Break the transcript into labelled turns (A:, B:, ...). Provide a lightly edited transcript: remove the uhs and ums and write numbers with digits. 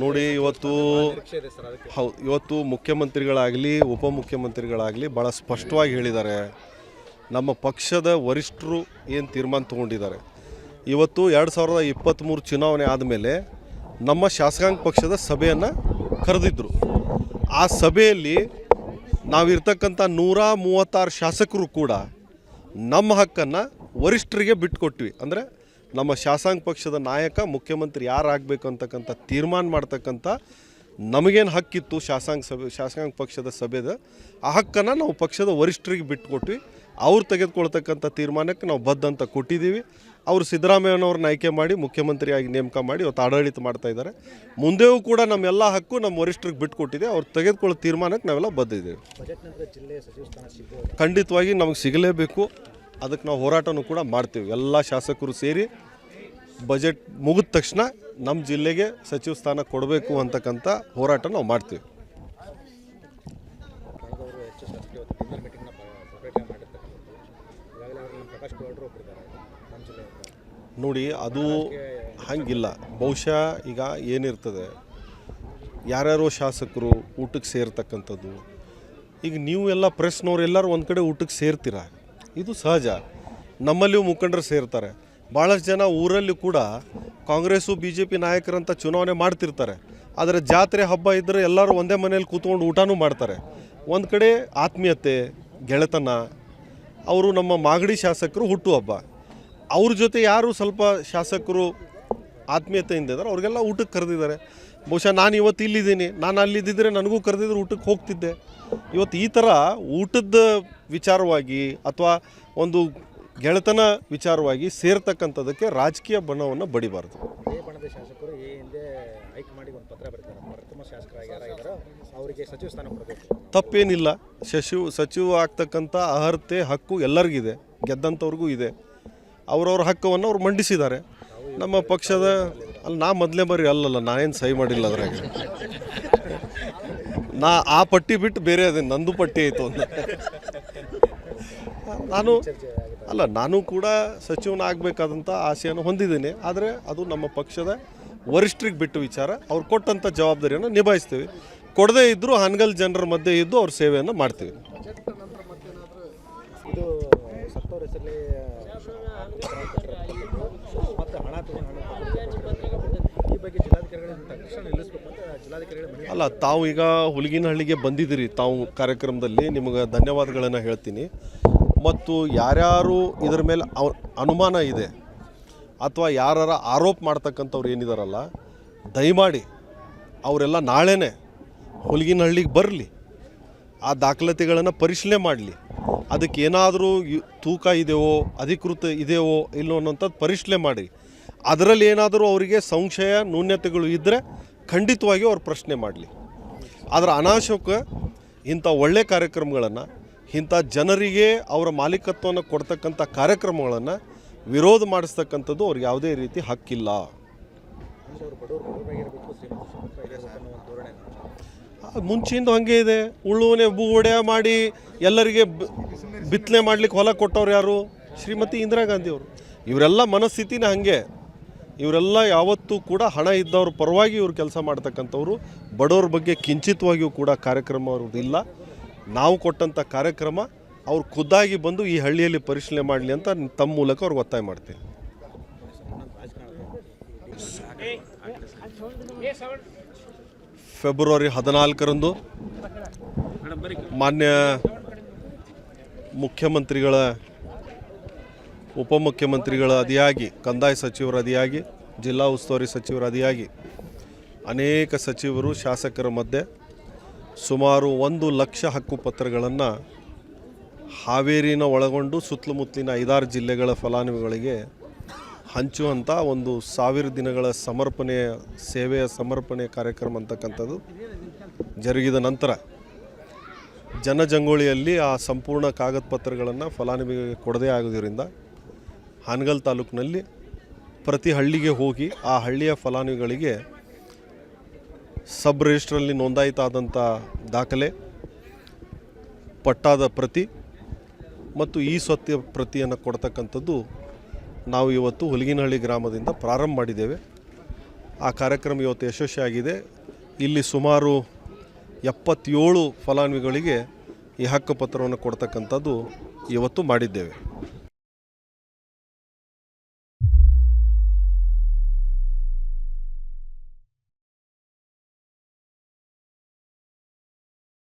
A: ನೋಡಿ ಇವತ್ತು ಮುಖ್ಯಮಂತ್ರಿಗಳಾಗಲಿ ಉಪಮುಖ್ಯಮಂತ್ರಿಗಳಾಗಲಿ ಭಾಳ ಸ್ಪಷ್ಟವಾಗಿ ಹೇಳಿದ್ದಾರೆ. ನಮ್ಮ ಪಕ್ಷದ ವರಿಷ್ಠರು ಏನು ತೀರ್ಮಾನ ತೊಗೊಂಡಿದ್ದಾರೆ, ಇವತ್ತು 2023 ಚುನಾವಣೆ ಆದಮೇಲೆ ನಮ್ಮ ಶಾಸಕಾಂಗ ಪಕ್ಷದ ಸಭೆಯನ್ನು ಕರೆದಿದ್ದರು. ಆ ಸಭೆಯಲ್ಲಿ ನಾವಿರ್ತಕ್ಕಂಥ 136 ಶಾಸಕರು ಕೂಡ ನಮ್ಮ ಹಕ್ಕನ್ನು ವರಿಷ್ಠರಿಗೆ ಬಿಟ್ಟುಕೊಟ್ವಿ. ಅಂದರೆ ನಮ್ಮ ಶಾಸಕಾಂಗ ಪಕ್ಷದ ನಾಯಕ ಮುಖ್ಯಮಂತ್ರಿ ಯಾರಾಗಬೇಕು ಅಂತಕ್ಕಂಥ ತೀರ್ಮಾನ ಮಾಡ್ತಕ್ಕಂಥ ನಮಗೇನು ಹಕ್ಕಿತ್ತು ಶಾಸಕಾಂಗ ಪಕ್ಷದ ಸಭೆದ, ಆ ಹಕ್ಕನ್ನು ನಾವು ಪಕ್ಷದ ವರಿಷ್ಠರಿಗೆ ಬಿಟ್ಟುಕೊಟ್ವಿ. ಅವ್ರು ತೆಗೆದುಕೊಳ್ತಕ್ಕಂಥ ತೀರ್ಮಾನಕ್ಕೆ ನಾವು ಬದ್ಧ ಅಂತ ಕೊಟ್ಟಿದ್ದೀವಿ. ಅವರು ಸಿದ್ದರಾಮಯ್ಯನವ್ರನ್ನ ಆಯ್ಕೆ ಮಾಡಿ ಮುಖ್ಯಮಂತ್ರಿಯಾಗಿ ನೇಮಕ ಮಾಡಿ ಇವತ್ತು ಆಡಳಿತ ಮಾಡ್ತಾ ಇದ್ದಾರೆ. ಮುಂದೆಯೂ ಕೂಡ ನಮ್ಮೆಲ್ಲ ಹಕ್ಕು ನಮ್ಮ ವರಿಷ್ಠರಿಗೆ ಬಿಟ್ಟುಕೊಟ್ಟಿದೆ. ಅವ್ರು ತೆಗೆದುಕೊಳ್ಳೋ ತೀರ್ಮಾನಕ್ಕೆ ನಾವೆಲ್ಲ ಬದ್ಧಿದ್ದೇವೆ. ಖಂಡಿತವಾಗಿ ನಮಗೆ ಸಿಗಲೇಬೇಕು. ಅದಕ್ಕೆ ನಾವು ಹೋರಾಟನೂ ಕೂಡ ಮಾಡ್ತೀವಿ. ಎಲ್ಲ ಶಾಸಕರು ಸೇರಿ ಬಜೆಟ್ ಮುಗಿದ ತಕ್ಷಣ ನಮ್ಮ ಜಿಲ್ಲೆಗೆ ಸಚಿವ ಸ್ಥಾನ ಕೊಡಬೇಕು ಅಂತಕ್ಕಂಥ ಹೋರಾಟ ನಾವು ಮಾಡ್ತೀವಿ. ನೋಡಿ, ಅದು ಹಂಗಿಲ್ಲ. ಬಹುಶಃ ಈಗ ಏನಿರ್ತದೆ, ಯಾರ್ಯಾರೋ ಶಾಸಕರು ಊಟಕ್ಕೆ ಸೇರ್ತಕ್ಕಂಥದ್ದು. ಈಗ ನೀವು ಎಲ್ಲ ಪ್ರೆಸ್ನವ್ರು ಎಲ್ಲರೂ ಒಂದು ಕಡೆ ಊಟಕ್ಕೆ ಸೇರ್ತೀರ, ಇದು ಸಹಜ. ನಮ್ಮಲ್ಲಿಯೂ ಮುಖಂಡರು ಸೇರ್ತಾರೆ. ಭಾಳಷ್ಟು ಜನ ಊರಲ್ಲಿ ಕೂಡ ಕಾಂಗ್ರೆಸ್ಸು BJP ನಾಯಕರಂತ ಚುನಾವಣೆ ಮಾಡ್ತಿರ್ತಾರೆ. ಆದರೆ ಜಾತ್ರೆ ಹಬ್ಬ ಇದ್ದರೆ ಎಲ್ಲರೂ ಒಂದೇ ಮನೇಲಿ ಕೂತ್ಕೊಂಡು ಊಟನೂ ಮಾಡ್ತಾರೆ. ಒಂದು ಕಡೆ ಆತ್ಮೀಯತೆ, ಗೆಳೆತನ. ಅವರು ನಮ್ಮ ಮಾಗಡಿ ಶಾಸಕರು ಹುಟ್ಟುಹಬ್ಬ, ಅವ್ರ ಜೊತೆ ಯಾರು ಸ್ವಲ್ಪ ಶಾಸಕರು ಆತ್ಮೀಯತೆಯಿಂದ ಇದ್ದಾರೆ ಅವ್ರಿಗೆಲ್ಲ ಊಟಕ್ಕೆ ಕರೆದಿದ್ದಾರೆ. ಬಹುಶಃ ನಾನು ಇವತ್ತು ಇಲ್ಲಿದ್ದೀನಿ, ನಾನು ಅಲ್ಲಿದ್ದಿದ್ರೆ ನನಗೂ ಕರೆದಿದ್ರು ಊಟಕ್ಕೆ ಹೋಗ್ತಿದ್ದೆ. ಇವತ್ತು ಈ ಥರ ಊಟದ ವಿಚಾರವಾಗಿ ಅಥವಾ ಒಂದು ಗೆಳೆತನ ವಿಚಾರವಾಗಿ ಸೇರ್ತಕ್ಕಂಥದ್ದಕ್ಕೆ ರಾಜಕೀಯ ಬಣ್ಣವನ್ನು ಬಡಿಬಾರ್ದು. ತಪ್ಪೇನಿಲ್ಲ. ಸಚಿವ ಆಗ್ತಕ್ಕಂಥ ಅರ್ಹತೆ ಹಕ್ಕು ಎಲ್ಲರಿಗಿದೆ, ಗೆದ್ದಂಥವ್ರಿಗೂ ಇದೆ. ಅವ್ರವ್ರ ಹಕ್ಕವನ್ನು ಅವ್ರು ಮಂಡಿಸಿದ್ದಾರೆ. ನಮ್ಮ ಪಕ್ಷದ ನಾ ಮೊದಲೇ ಬರೀ ಅಲ್ಲಲ್ಲ, ನಾನೇನು ಸಹಿ ಮಾಡಿಲ್ಲ ಅದ್ರಾಗ. ನಾ ಆ ಪಟ್ಟಿ ಬಿಟ್ಟು ಬೇರೆ ಅದೇನು ನಂದು ಪಟ್ಟಿ ಆಯಿತು ಅಂತ. ನಾನು ಕೂಡ ಸಚಿವನ ಆಗಬೇಕಾದಂಥ ಆಸೆಯನ್ನು ಹೊಂದಿದ್ದೀನಿ. ಆದರೆ ಅದು ನಮ್ಮ ಪಕ್ಷದ ವರಿಷ್ಠರಿಗೆ ಬಿಟ್ಟು ವಿಚಾರ. ಅವ್ರು ಕೊಟ್ಟಂಥ ಜವಾಬ್ದಾರಿಯನ್ನು ನಿಭಾಯಿಸ್ತೀವಿ. ಕೊಡದೇ ಇದ್ದರೂ ಹಾನಗಲ್ ಜನರ ಮಧ್ಯೆ ಇದ್ದು ಅವ್ರ ಸೇವೆಯನ್ನು ಮಾಡ್ತೀವಿ. ಅಲ್ಲ, ತಾವು ಈಗ ಹುಲಿಗಿನಹಳ್ಳಿಗೆ ಬಂದಿದ್ದೀರಿ. ತಾವು ಕಾರ್ಯಕ್ರಮದಲ್ಲಿ ನಿಮಗೆ ಧನ್ಯವಾದಗಳನ್ನು ಹೇಳ್ತೀನಿ. ಮತ್ತು ಯಾರ್ಯಾರು ಇದರ ಮೇಲೆ ಅನುಮಾನ ಇದೆ ಅಥವಾ ಯಾರ ಆರೋಪ ಮಾಡ್ತಕ್ಕಂಥವ್ರು ಏನಿದಾರಲ್ಲ, ದಯಮಾಡಿ ಅವರೆಲ್ಲ ನಾಳೆನೇ ಹುಲಿಗಿನಹಳ್ಳಿಗೆ ಬರಲಿ, ಆ ದಾಖಲಾತಿಗಳನ್ನು ಪರಿಶೀಲನೆ ಮಾಡಲಿ. ಅದಕ್ಕೆ ಏನಾದರೂ ತೂಕ ಇದೆಯೋ, ಅಧಿಕೃತ ಇದೆಯೋ ಇಲ್ಲೋ ಅನ್ನೋಂಥದ್ದು ಪರಿಶೀಲನೆ ಮಾಡಿ. ಅದರಲ್ಲಿ ಏನಾದರೂ ಅವರಿಗೆ ಸಂಶಯ ನ್ಯೂನ್ಯತೆಗಳು ಇದ್ದರೆ ಖಂಡಿತವಾಗಿ ಅವ್ರು ಪ್ರಶ್ನೆ ಮಾಡಲಿ. ಆದರೆ ಅನಾವಶ್ಯಕ ಇಂಥ ಒಳ್ಳೆಯ ಕಾರ್ಯಕ್ರಮಗಳನ್ನು, ಇಂಥ ಜನರಿಗೆ ಅವರ ಮಾಲೀಕತ್ವವನ್ನು ಕೊಡ್ತಕ್ಕಂಥ ಕಾರ್ಯಕ್ರಮಗಳನ್ನು ವಿರೋಧ ಮಾಡಿಸ್ತಕ್ಕಂಥದ್ದು ಅವ್ರಿಗೆ ಯಾವುದೇ ರೀತಿ ಹಕ್ಕಿಲ್ಲ. ಮುಂಚೆಯಿಂದ ಹಾಗೆ ಇದೆ. ಉಳುವನೆ ಒಡೆಯ ಮಾಡಿ ಎಲ್ಲರಿಗೆ ಬಿತ್ತನೆ ಮಾಡಲಿಕ್ಕೆ ಹೊಲ ಕೊಟ್ಟವ್ರು ಯಾರು? ಶ್ರೀಮತಿ ಇಂದಿರಾ ಗಾಂಧಿ ಅವರು. ಇವರೆಲ್ಲ ಮನಸ್ಥಿತಿನೇ ಹಾಗೆ. ಇವರೆಲ್ಲ ಯಾವತ್ತೂ ಕೂಡ ಹಣ ಇದ್ದವ್ರ ಪರವಾಗಿ ಇವರು ಕೆಲಸ ಮಾಡ್ತಕ್ಕಂಥವ್ರು. ಬಡವ್ರ ಬಗ್ಗೆ ಕಿಂಚಿತವಾಗಿಯೂ ಕೂಡ ಕಾರ್ಯಕ್ರಮ ಅವ್ರದ್ದು ಇಲ್ಲ. ನಾವು ಕೊಟ್ಟಂಥ ಕಾರ್ಯಕ್ರಮ ಅವ್ರು ಖುದ್ದಾಗಿ ಬಂದು ಈ ಹಳ್ಳಿಯಲ್ಲಿ ಪರಿಶೀಲನೆ ಮಾಡಲಿ ಅಂತ ತಮ್ಮ ಮೂಲಕ ಅವ್ರಿಗೆ ಒತ್ತಾಯ ಮಾಡ್ತೀನಿ. ಫೆಬ್ರವರಿ 14ರಂದು ಮಾನ್ಯ ಮುಖ್ಯಮಂತ್ರಿಗಳ, ಉಪಮುಖ್ಯಮಂತ್ರಿಗಳ ಅದಿಯಾಗಿ, ಕಂದಾಯ ಸಚಿವರ ಅದಿಯಾಗಿ, ಜಿಲ್ಲಾ ಉಸ್ತುವಾರಿ ಸಚಿವರ ಅದಿಯಾಗಿ ಅನೇಕ ಸಚಿವರು, ಶಾಸಕರ ಮಧ್ಯೆ ಸುಮಾರು 1 ಲಕ್ಷ ಹಕ್ಕುಪತ್ರಗಳನ್ನು ಹಾವೇರಿನ ಒಳಗೊಂಡು ಸುತ್ತಮುತ್ತಲಿನ 5-6 ಜಿಲ್ಲೆಗಳ ಫಲಾನುಭವಿಗಳಿಗೆ ಹಂಚುವಂಥ ಒಂದು 1000 ದಿನಗಳ ಸೇವೆಯ ಸಮರ್ಪಣೆ ಕಾರ್ಯಕ್ರಮ ಅಂತಕ್ಕಂಥದ್ದು ಜರುಗಿದ ನಂತರ ಜನಜಂಗುಳಿಯಲ್ಲಿ ಆ ಸಂಪೂರ್ಣ ಕಾಗದ ಪತ್ರಗಳನ್ನು ಫಲಾನುಭವಿಗಳಿಗೆ ಕೊಡದೇ ಆಗೋದ್ರಿಂದ ಹಾನಗಲ್ ತಾಲೂಕಿನಲ್ಲಿ ಪ್ರತಿ ಹಳ್ಳಿಗೆ ಹೋಗಿ ಆ ಹಳ್ಳಿಯ ಫಲಾನುಭವಿಗಳಿಗೆ ಸಬ್ ರಿಜಿಸ್ಟ್ರಲ್ಲಿ ನೋಂದಾಯಿತಾದಂಥ ದಾಖಲೆ, ಪಟ್ಟಾದ ಪ್ರತಿ ಮತ್ತು ಈ ಸ್ವತ್ತಿನ ಪ್ರತಿಯನ್ನು ಕೊಡ್ತಕ್ಕಂಥದ್ದು ನಾವು ಇವತ್ತು ಹುಲಿಗಿನಹಳ್ಳಿ ಗ್ರಾಮದಿಂದ ಪ್ರಾರಂಭ ಮಾಡಿದ್ದೇವೆ. ಆ ಕಾರ್ಯಕ್ರಮ ಇವತ್ತು ಯಶಸ್ವಿಯಾಗಿದೆ. ಇಲ್ಲಿ ಸುಮಾರು 77 ಫಲಾನುಭವಿಗಳಿಗೆ ಈ ಹಕ್ಕುಪತ್ರವನ್ನು ಕೊಡ್ತಕ್ಕಂಥದ್ದು ಇವತ್ತು ಮಾಡಿದ್ದೇವೆ.